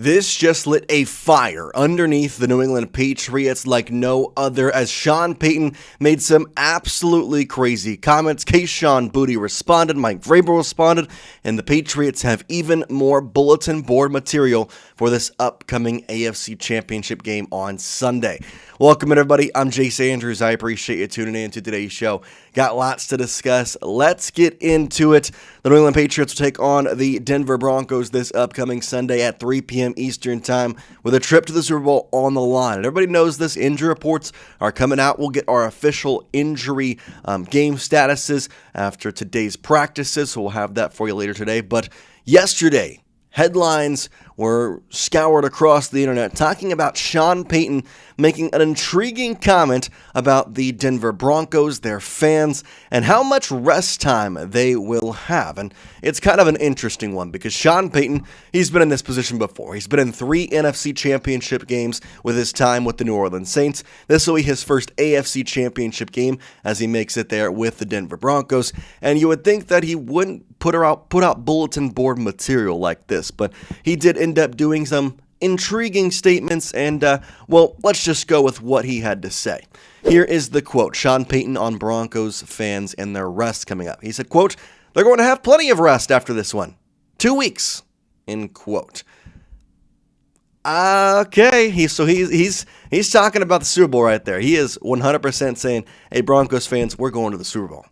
This just lit a fire underneath the New England Patriots like no other, as Sean Payton made some absolutely crazy comments. Kayshon, Boutte responded, Vrable responded, and the Patriots have even more bulletin board material for this upcoming AFC Championship game on Sunday. Welcome everybody, I'm Jace Andrews. I appreciate you tuning in to today's show. Got lots to discuss. Let's get into it. The New England Patriots will take on the Denver Broncos this upcoming Sunday at 3 p.m. Eastern Time with a trip to the Super Bowl on the line. And everybody knows this. Injury reports are coming out. We'll get our official injury game statuses after today's practices, so we'll have that for you later today. But yesterday, headlines were scoured across the internet talking about Sean Payton making an intriguing comment about the Denver Broncos, their fans, and how much rest time they will have. And it's kind of an interesting one because Sean Payton, he's been in this position before. He's been in 3 NFC Championship games with his time with the New Orleans Saints. This will be his first AFC Championship game as he makes it there with the Denver Broncos. And you would think that he wouldn't put out bulletin board material like this, but he did end up doing some intriguing statements, and well, let's just go with what he had to say. Here is the quote. Sean Payton on Broncos fans and their rest coming up. He said, quote, "They're going to have plenty of rest after this one. 2 weeks," end quote. Okay, he's talking about the Super Bowl right there. He is 100% saying, hey, Broncos fans, we're going to the Super Bowl.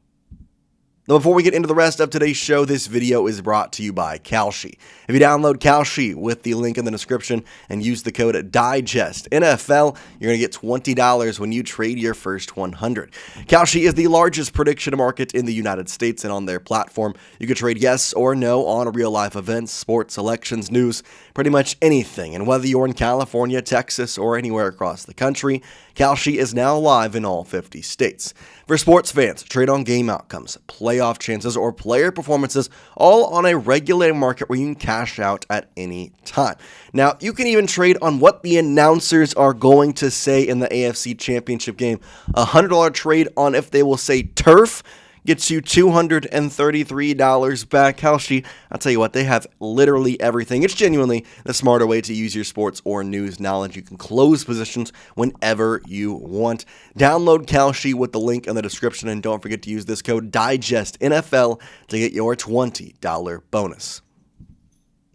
Now, before we get into the rest of today's show, this video is brought to you by Kalshi. If you download Kalshi with the link in the description and use the code DIGEST NFL, you're going to get $20 when you trade your first 100. Kalshi is the largest prediction market in the United States, and on their platform, you can trade yes or no on real-life events, sports, elections, news, pretty much anything. And whether you're in California, Texas, or anywhere across the country, Kalshi is now live in all 50 states. For sports fans, trade on game outcomes, playoff chances, or player performances, all on a regulated market where you can cash out at any time. Now, you can even trade on what the announcers are going to say in the AFC Championship game. A $100 trade on if they will say turf gets you $233 back. Kalshi, I'll tell you what, they have literally everything. It's genuinely the smarter way to use your sports or news knowledge. You can close positions whenever you want. Download Kalshi with the link in the description, and don't forget to use this code DIGESTNFL to get your $20 bonus.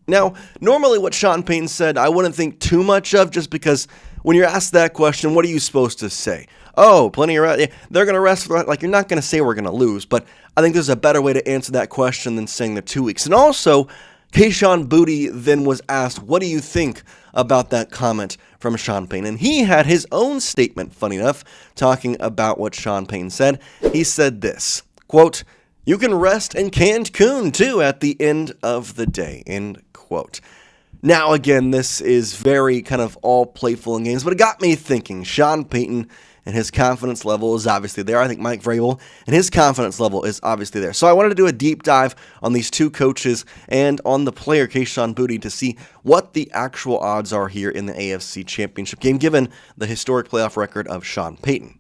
Now, normally what Sean Payton said, I wouldn't think too much of, just because when you're asked that question, what are you supposed to say? Oh, plenty of rest. They're going to rest for, like, you're not going to say we're going to lose, but I think there's a better way to answer that question than saying the 2 weeks. And also, Kayshon Boutte then was asked, what do you think about that comment from Sean Payton? And he had his own statement, funny enough, talking about what Sean Payton said. He said this, quote, "You can rest in Cancun too at the end of the day," end quote. Now, again, this is very kind of all playful in games, but it got me thinking. Sean Payton and his confidence level is obviously there. I think Mike Vrable and his confidence level is obviously there. So I wanted to do a deep dive on these two coaches and on the player, Kayshon Boutte, to see what the actual odds are here in the AFC Championship game, given the historic playoff record of Sean Payton.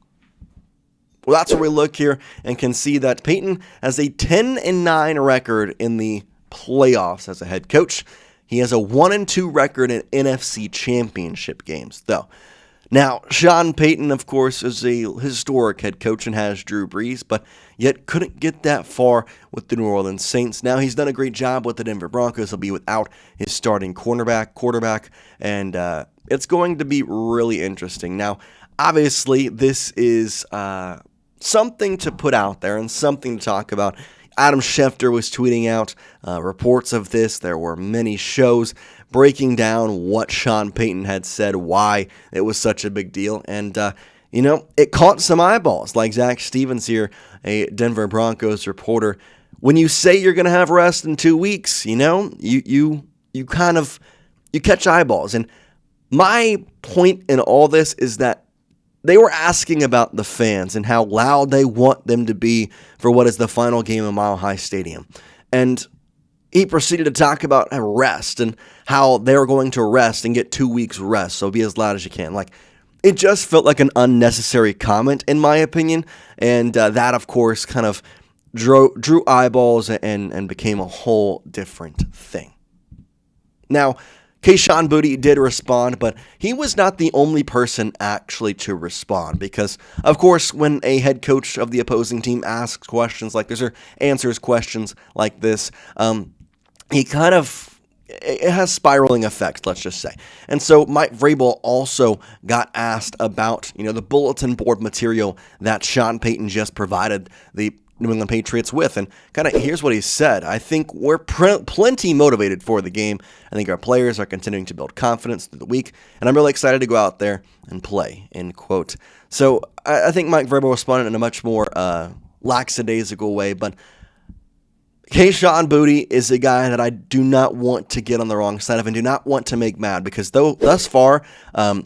Well, that's where we look here and can see that Payton has a 10-9 record in the playoffs as a head coach. He has a 1-2 record in NFC Championship games, though. Now, Sean Payton, of course, is a historic head coach and has Drew Brees, but yet couldn't get that far with the New Orleans Saints. Now, he's done a great job with the Denver Broncos. He'll be without his starting quarterback, and it's going to be really interesting. Now, obviously, this is something to put out there and something to talk about. Adam Schefter was tweeting out reports of this. There were many shows breaking down what Sean Payton had said, why it was such a big deal. And, it caught some eyeballs, like Zach Stevens here, a Denver Broncos reporter. When you say you're going to have rest in 2 weeks, you catch eyeballs. And my point in all this is that they were asking about the fans and how loud they want them to be for what is the final game of Mile High Stadium. And he proceeded to talk about rest and how they were going to rest and get 2 weeks rest, so be as loud as you can. Like, it just felt like an unnecessary comment, in my opinion, and that, of course, kind of drew eyeballs and became a whole different thing. Now, Kayshon Boutte did respond, but he was not the only person actually to respond because, of course, when a head coach of the opposing team asks questions like this or answers questions like this, he kind of it has spiraling effects, let's just say. And so Mike Vrable also got asked about, the bulletin board material that Sean Payton just provided the New England Patriots with. And kind of here's what he said. I think we're plenty motivated for the game. I think our players are continuing to build confidence through the week. And I'm really excited to go out there and play, end quote. So I think Mike Vrable responded in a much more lackadaisical way. But Kayshon Boutte is a guy that I do not want to get on the wrong side of and do not want to make mad because thus far,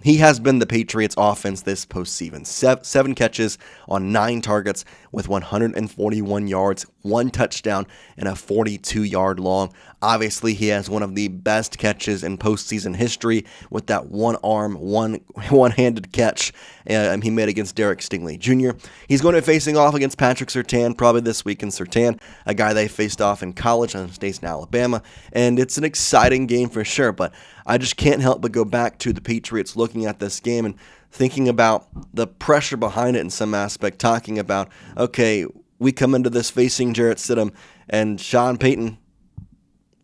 he has been the Patriots offense this postseason. 7 catches on 9 targets with 141 yards, 1 touchdown, and a 42-yard long. Obviously, he has one of the best catches in postseason history with that one-handed catch he made against Derek Stingley Jr. He's going to be facing off against Patrick Surtain probably this week in Surtain, a guy they faced off in college on State in Alabama, and it's an exciting game for sure, but I just can't help but go back to the Patriots looking at this game and thinking about the pressure behind it in some aspect, talking about, okay, we come into this facing Jarrett Stidham and Sean Payton,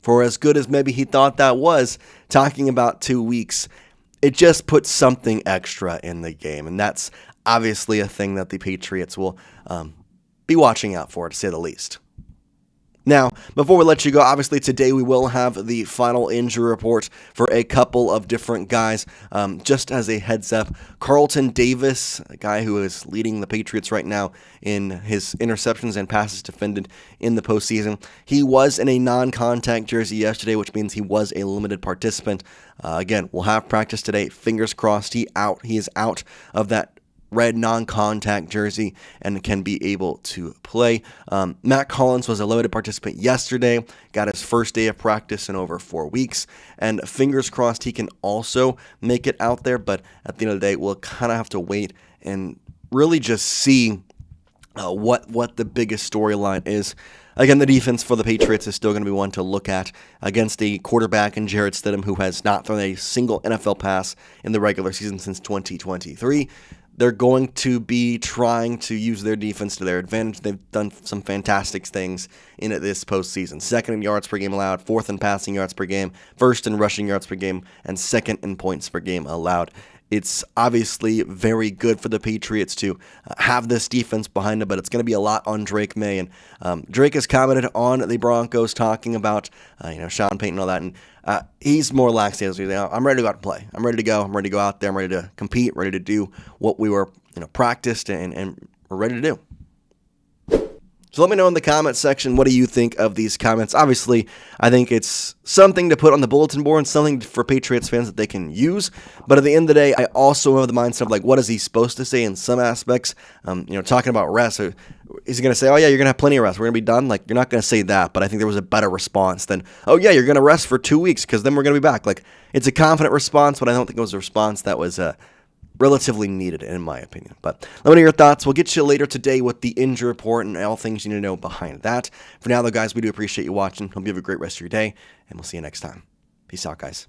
for as good as maybe he thought that was, talking about 2 weeks, it just puts something extra in the game, and that's obviously a thing that the Patriots will be watching out for, to say the least. Now, before we let you go, obviously today we will have the final injury report for a couple of different guys. Just as a heads up, Carlton Davis, a guy who is leading the Patriots right now in his interceptions and passes defended in the postseason, he was in a non-contact jersey yesterday, which means he was a limited participant. Again, we'll have practice today. Fingers crossed he is out of that red non-contact jersey and can be able to play. Matt Collins was a limited participant yesterday, got his first day of practice in over 4 weeks, and fingers crossed he can also make it out there, but at the end of the day, we'll kind of have to wait and really just see what the biggest storyline is. Again, the defense for the Patriots is still going to be one to look at against a quarterback in Jarrett Stidham who has not thrown a single NFL pass in the regular season since 2023. They're going to be trying to use their defense to their advantage. They've done some fantastic things in it this postseason. 2nd in yards per game allowed, 4th in passing yards per game, 1st in rushing yards per game, and 2nd in points per game allowed. It's obviously very good for the Patriots to have this defense behind them, but it's going to be a lot on Drake Maye. And Drake has commented on the Broncos talking about Sean Payton and all that, and he's more lax. I'm ready to go out and play. I'm ready to go. I'm ready to go out there. I'm ready to compete, ready to do what we were practiced and we're ready to do. So let me know in the comment section, what do you think of these comments? Obviously, I think it's something to put on the bulletin board and something for Patriots fans that they can use. But at the end of the day, I also have the mindset of, what is he supposed to say in some aspects? Talking about rest. Is he going to say, oh, yeah, you're going to have plenty of rest, we're going to be done? You're not going to say that, but I think there was a better response than, oh, yeah, you're going to rest for 2 weeks because then we're going to be back. It's a confident response, but I don't think it was a response that was relatively needed, in my opinion. But let me know your thoughts. We'll get you later today with the injury report and all things you need to know behind that. For now, though, guys, we do appreciate you watching. Hope you have a great rest of your day, and we'll see you next time. Peace out, guys.